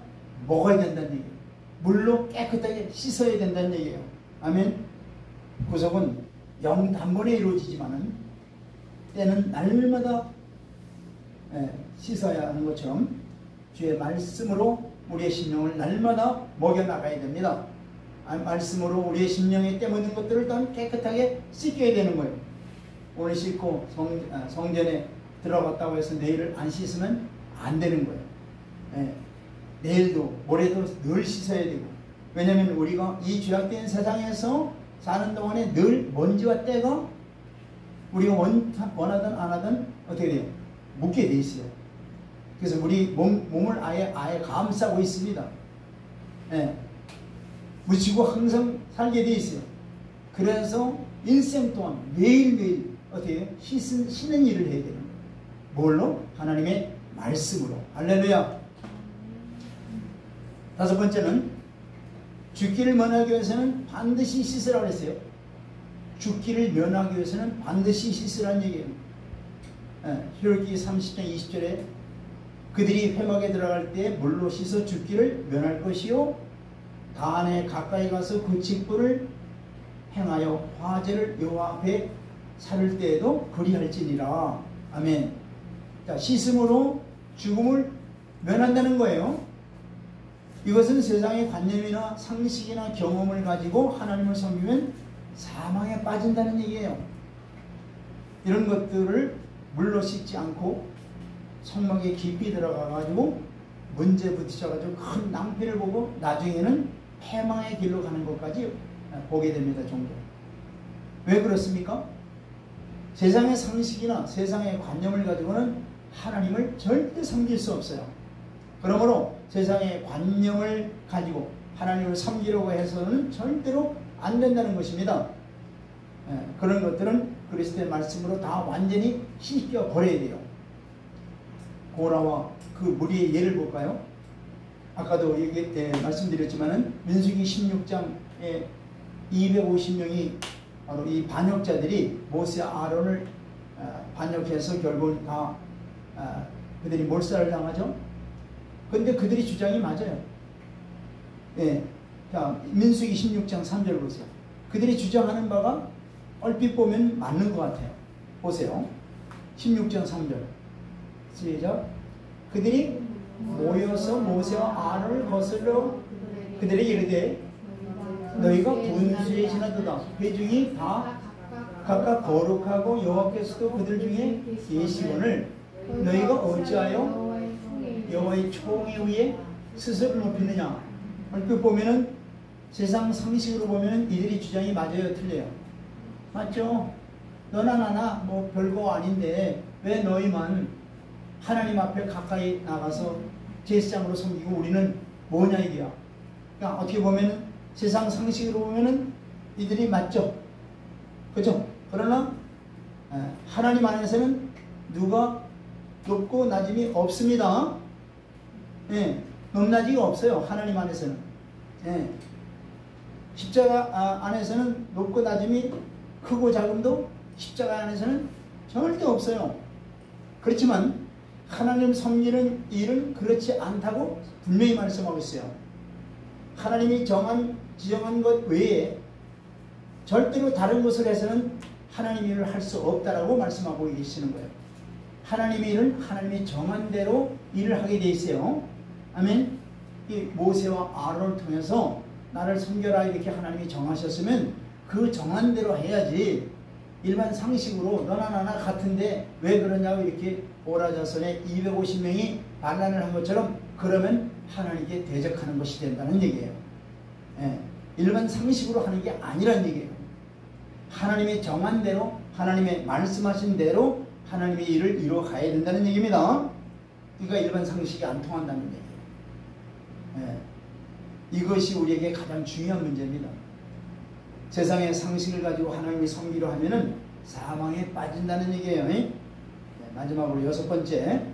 먹어야 된다는 얘기예요. 물로 깨끗하게 씻어야 된다는 얘기예요. 아멘. 구속은 단번에 이루어지지만은 때는 날마다 씻어야 하는 것처럼 주의 말씀으로 우리의 심령을 날마다 먹여나가야 됩니다. 말씀으로 우리의 심령에 때 묻은 것들을 다 깨끗하게 씻겨야 되는 거예요. 오늘 씻고 성전에 들어갔다고 해서 내일을 안 씻으면 안 되는 거예요. 내일도 모레도 늘 씻어야 되고, 왜냐하면 우리가 이 죄악된 세상에서 사는 동안에 늘 먼지와 때가 우리가 원하든 안 하든 어떻게 돼요? 묻게 돼 있어요. 그래서 우리 몸을 아예 감싸고 있습니다. 묻히고 항상 살게 돼 있어요. 그래서 일생 동안 매일매일 어떻게 해요? 씻는 일을 해야 되는 거예요. 뭘로? 하나님의 말씀으로. 할렐루야. 다섯 번째는 죽기를 면하기 위해서는 반드시 씻으라고 했어요. 죽기를 면하기 위해서는 반드시 씻으라는 얘기예요. 히브리기 30장 20절에 그들이 회막에 들어갈 때 물로 씻어 죽기를 면할 것이요 단에 가까이 가서 그 직분을 행하여 화제를 여호와 앞에 살을 때에도 그리할지니라. 아멘. 자, 씻음으로 죽음을 면한다는 거예요. 이것은 세상의 관념이나 상식이나 경험을 가지고 하나님을 섬기면 사망에 빠진다는 얘기예요. 이런 것들을 물로 씻지 않고 성막에 깊이 들어가가지고 문제 부딪혀가지고 큰 낭패를 보고 나중에는 패망의 길로 가는 것까지 보게 됩니다. 종종. 왜 그렇습니까? 세상의 상식이나 세상의 관념을 가지고는 하나님을 절대 섬길 수 없어요. 그러므로 세상의 관념을 가지고 하나님을 섬기려고 해서는 절대로 안 된다는 것입니다. 그런 것들은 그리스도의 말씀으로 다 완전히 씻겨 버려야 돼요. 고라와 그 무리의 예를 볼까요? 아까도 말씀드렸지만은 민수기 16장에 250명이 바로 이 반역자들이 모세와 아론을 반역해서 결국은 다 그들이 몰살을 당하죠. 근데 그들이 주장이 맞아요. 예. 자, 민수기 16장 3절 보세요. 그들이 주장하는 바가 얼핏 보면 맞는 것 같아요. 보세요. 16장 3절. 시작. 그들이 모여서 모세와 아론을 거슬러 그들에게 이르되 너희가 분수에 지나도다. 회중이 다 각각 거룩하고 여호와께서도 그들 중에 계시거늘 너희가 어찌하여 여호와의 총에 의해 스스로 높이느냐. 얼핏 보면은 세상 상식으로 보면은 이들이 주장이 맞아요, 틀려요? 맞죠? 너나 나나 뭐 별거 아닌데 왜 너희만 하나님 앞에 가까이 나가서 제사장으로 섬기고 우리는 뭐냐 이게야. 그러니까 어떻게 보면은 세상 상식으로 보면은 이들이 맞죠? 그죠? 그러나 하나님 안에서는 누가 높고 낮음이 없습니다. 예, 높낮이가 없어요. 하나님 안에서는. 예. 십자가 안에서는 높고 낮음이 크고 작음도 십자가 안에서는 절대 없어요. 그렇지만 하나님 섬기는 일은 그렇지 않다고 분명히 말씀하고 있어요. 하나님이 지정한 것 외에 절대로 다른 것을 해서는 하나님의 일을 할 수 없다라고 말씀하고 계시는 거예요. 하나님의 일은 하나님이 정한 대로 일을 하게 돼 있어요. 아멘. 이 모세와 아론을 통해서 나를 섬겨라 이렇게 하나님이 정하셨으면 그 정한 대로 해야지 일반 상식으로 너나 나나 같은데 왜 그러냐고 이렇게 오라자손에 250명이 반란을 한 것처럼 그러면 하나님께 대적하는 것이 된다는 얘기예요. 예, 일반 상식으로 하는 게 아니란 얘기예요. 하나님의 정한 대로 하나님의 말씀하신 대로 하나님의 일을 이루어가야 된다는 얘기입니다. 그러니까 일반 상식이 안 통한다는 얘기예요. 예, 이것이 우리에게 가장 중요한 문제입니다. 세상의 상식을 가지고 하나님을 섬기려 하면은 사망에 빠진다는 얘기예요. 네, 마지막으로 6번째.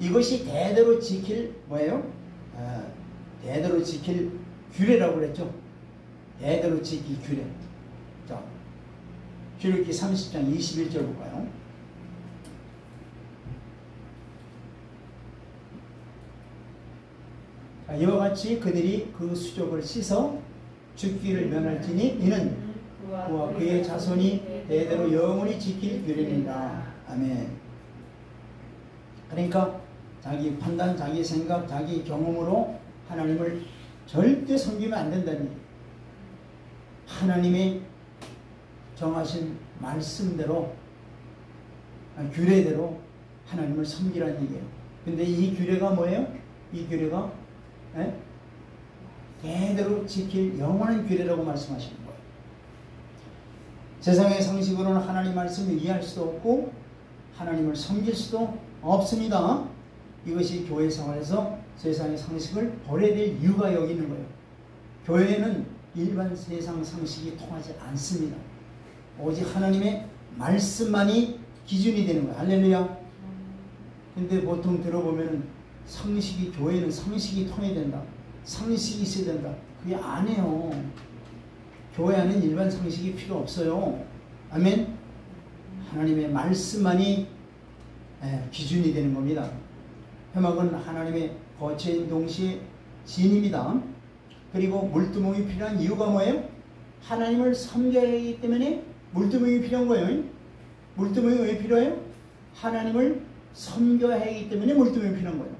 이것이 대대로 지킬 뭐예요? 대대로 지킬 규례라고 그랬죠. 대대로 지킬 규례. 자, 출애굽기 30장 21절 볼까요? 이와 같이 그들이 그 수족을 씻어 죽기를 면할지니 이는 그와 그의 자손이 대대로 영원히 지킬 규례니라. 아멘. 그러니까 자기 판단, 자기 생각, 자기 경험으로 하나님을 절대 섬기면 안 된다는 얘기예요. 하나님이 정하신 말씀대로 규례대로 하나님을 섬기라는 얘기예요. 근데 이 규례가 뭐예요? 이 규례가 대대로 지킬 영원한 규례라고 말씀하시는 거예요. 세상의 상식으로는 하나님 말씀을 이해할 수도 없고 하나님을 섬길 수도 없습니다. 이것이 교회 생활에서 세상의 상식을 버려야 될 이유가 여기 있는 거예요. 교회는 일반 세상 상식이 통하지 않습니다. 오직 하나님의 말씀만이 기준이 되는 거예요. 할렐루야. 근데 보통 들어보면 상식이, 교회는 상식이 통해야 된다. 상식이 있어야 된다. 그게 아니에요. 교회 안에는 일반 상식이 필요 없어요. 아멘. 하나님의 말씀만이 기준이 되는 겁니다. 회막은 하나님의 거처인 동시에 진입니다. 그리고 물두멍이 필요한 이유가 뭐예요? 하나님을 섬겨야 하기 때문에 물두멍이 필요한 거예요. 물두멍이 왜 필요해요? 하나님을 섬겨야 하기 때문에 물두멍이 필요한 거예요.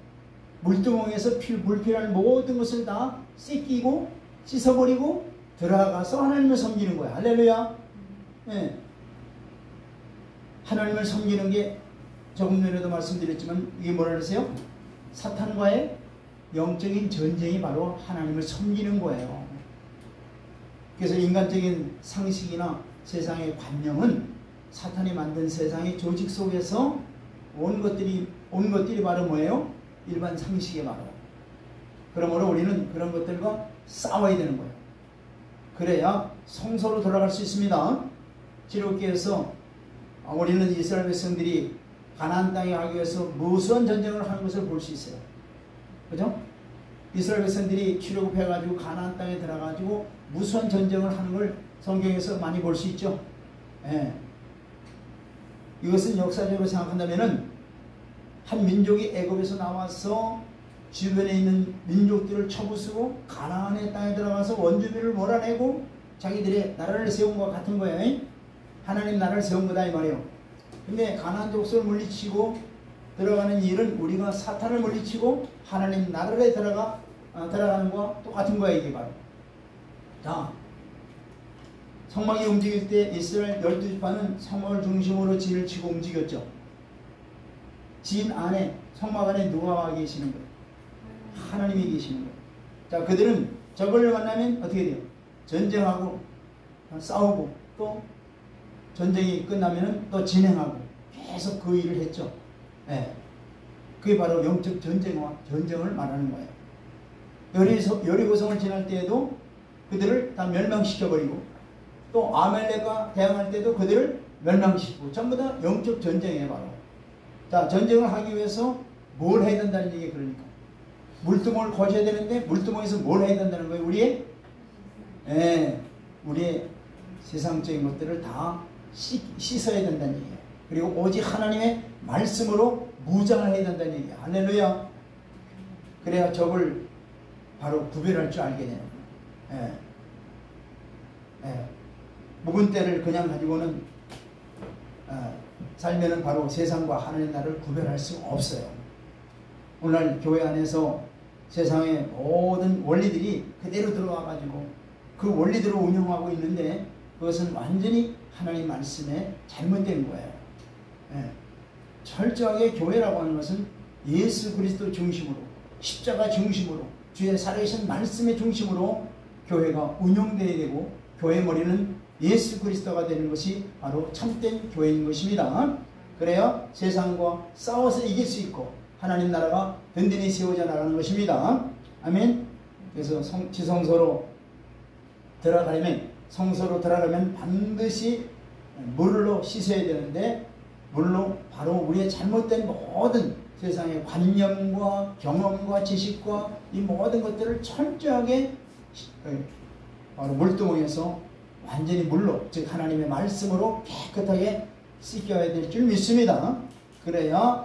물두멍에서 불필요한 모든 것을 다 씻기고 씻어버리고 들어가서 하나님을 섬기는 거야. 할렐루야. 네. 하나님을 섬기는 게 조금 전에도 말씀드렸지만 이게 뭐라 그러세요? 사탄과의 영적인 전쟁이 바로 하나님을 섬기는 거예요. 그래서 인간적인 상식이나 세상의 관념은 사탄이 만든 세상의 조직 속에서 온 것들이 바로 뭐예요? 일반 상식의 바로. 그러므로 우리는 그런 것들과 싸워야 되는 거예요. 그래야 성소로 돌아갈 수 있습니다. 출애굽기에서 우리는 이스라엘 백성들이 가나안 땅에 가기 위해서 무수한 전쟁을 하는 것을 볼 수 있어요. 그죠? 이스라엘 백성들이 출애굽해가지고 가나안 땅에 들어가지고 무수한 전쟁을 하는 걸 성경에서 많이 볼 수 있죠. 예. 이것은 역사적으로 생각한다면은 한 민족이 애굽에서 나와서 주변에 있는 민족들을 쳐부수고 가나안의 땅에 들어가서 원주민을 몰아내고 자기들의 나라를 세운 것과 같은 거예요. 하나님 나라를 세운 거다 이 말이에요. 근데 가나안 족속을 물리치고 들어가는 일은 우리가 사탄을 물리치고 하나님 나라에 들어가는 것과 똑같은 거야 이게 바로. 자, 성막이 움직일 때 이스라엘 12지파는 성막을 중심으로 진을 치고 움직였죠. 진 안에 성막 안에 누가 와 계시는 거예요? 하나님이 계시는 거예요. 자, 그들은 적을 만나면 어떻게 돼요? 전쟁하고 싸우고 또 전쟁이 끝나면 또 진행하고 계속 그 일을 했죠. 네. 그게 바로 영적 전쟁을 말하는 거예요. 여리고성을 지날 때에도 그들을 다 멸망시켜버리고 또 아말렉과 대항할 때도 그들을 멸망시키고 전부 다 영적 전쟁이에요 바로. 자, 전쟁을 하기 위해서 뭘 해야 된다는 얘기예요. 그러니까 물두멍을 거셔야 되는데 물두멍에서 뭘 해야 된다는 거예요. 우리의 세상적인 것들을 다 씻어야 된다는 얘기예요. 그리고 오직 하나님의 말씀으로 무장을 해야 된다는 얘기예요. 할렐루야. 그래야 적을 바로 구별할 줄 알게 되는 거예요. 묵은 때를 그냥 가지고는 살면은 바로 세상과 하나님 나라를 구별할 수 없어요. 오늘날 교회 안에서 세상의 모든 원리들이 그대로 들어와 가지고 그 원리대로 운영하고 있는데 그것은 완전히 하나님 말씀에 잘못된 거예요. 철저하게 교회라고 하는 것은 예수 그리스도 중심으로 십자가 중심으로 주의 살아계신 말씀의 중심으로 교회가 운영되어야 되고 교회 머리는 예수 그리스도가 되는 것이 바로 참된 교회인 것입니다. 그래야 세상과 싸워서 이길 수 있고 하나님 나라가 든든히 세워져 나가는 것입니다. 아멘. 그래서 지성소로 들어가려면 반드시 물로 씻어야 되는데 물로 바로 우리의 잘못된 모든 세상의 관념과 경험과 지식과 이 모든 것들을 철저하게 바로 물두멍에서 완전히 물로 즉 하나님의 말씀으로 깨끗하게 씻겨야 될 줄 믿습니다. 그래야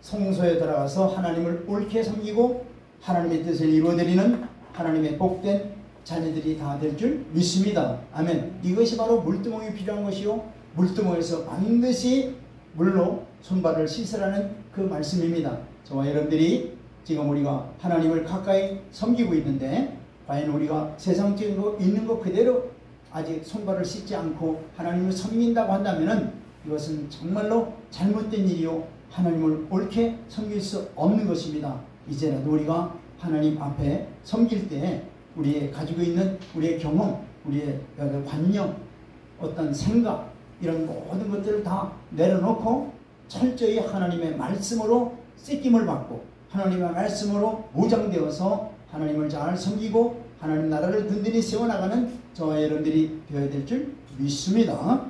성소에 들어가서 하나님을 옳게 섬기고 하나님의 뜻을 이루어드리는 하나님의 복된 자녀들이 다 될 줄 믿습니다. 아멘. 이것이 바로 물두멍이 필요한 것이요 물두멍에서 반드시 물로 손발을 씻으라는 그 말씀입니다. 저와 여러분들이 지금 우리가 하나님을 가까이 섬기고 있는데 과연 우리가 세상적인 거 있는 것 그대로 아직 손발을 씻지 않고 하나님을 섬긴다고 한다면 이것은 정말로 잘못된 일이요 하나님을 옳게 섬길 수 없는 것입니다. 이제라도 우리가 하나님 앞에 섬길 때 우리의 가지고 있는 우리의 경험, 우리의 관념, 어떤 생각 이런 모든 것들을 다 내려놓고 철저히 하나님의 말씀으로 씻김을 받고 하나님의 말씀으로 무장되어서 하나님을 잘 섬기고 하나님 나라를 든든히 세워나가는 저와 여러분들이 되어야 될 줄 믿습니다.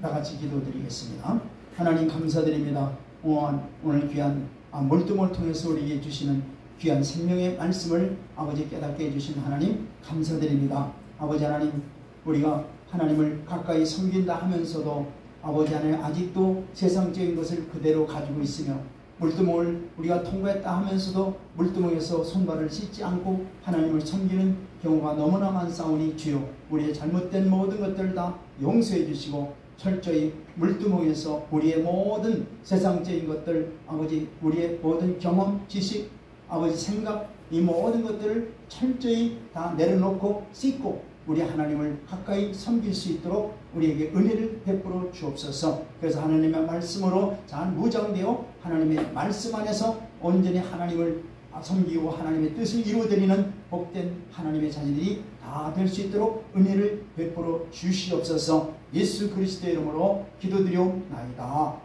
다 같이 기도드리겠습니다. 하나님 감사드립니다. 오늘 귀한 물두멍을 통해서 우리에게 주시는 귀한 생명의 말씀을 아버지 깨닫게 해주신 하나님 감사드립니다. 아버지 하나님 우리가 하나님을 가까이 섬긴다 하면서도 아버지 하나님 아직도 세상적인 것을 그대로 가지고 있으며 물두멍을 우리가 통과했다 하면서도 물두멍에서 손발을 씻지 않고 하나님을 섬기는 경우가 너무나 많사오니 주여 우리의 잘못된 모든 것들을 다 용서해 주시고 철저히 물두멍에서 우리의 모든 세상적인 것들 아버지 우리의 모든 경험, 지식, 아버지 생각 이 모든 것들을 철저히 다 내려놓고 씻고 우리 하나님을 가까이 섬길 수 있도록 우리에게 은혜를 베풀어 주옵소서. 그래서 하나님의 말씀으로 잘 무장되어 하나님의 말씀 안에서 온전히 하나님을 섬기고 하나님의 뜻을 이루어드리는 복된 하나님의 자녀들이 다 될 수 있도록 은혜를 베풀어 주시옵소서. 예수 그리스도의 이름으로 기도드리옵나이다.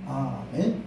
아멘.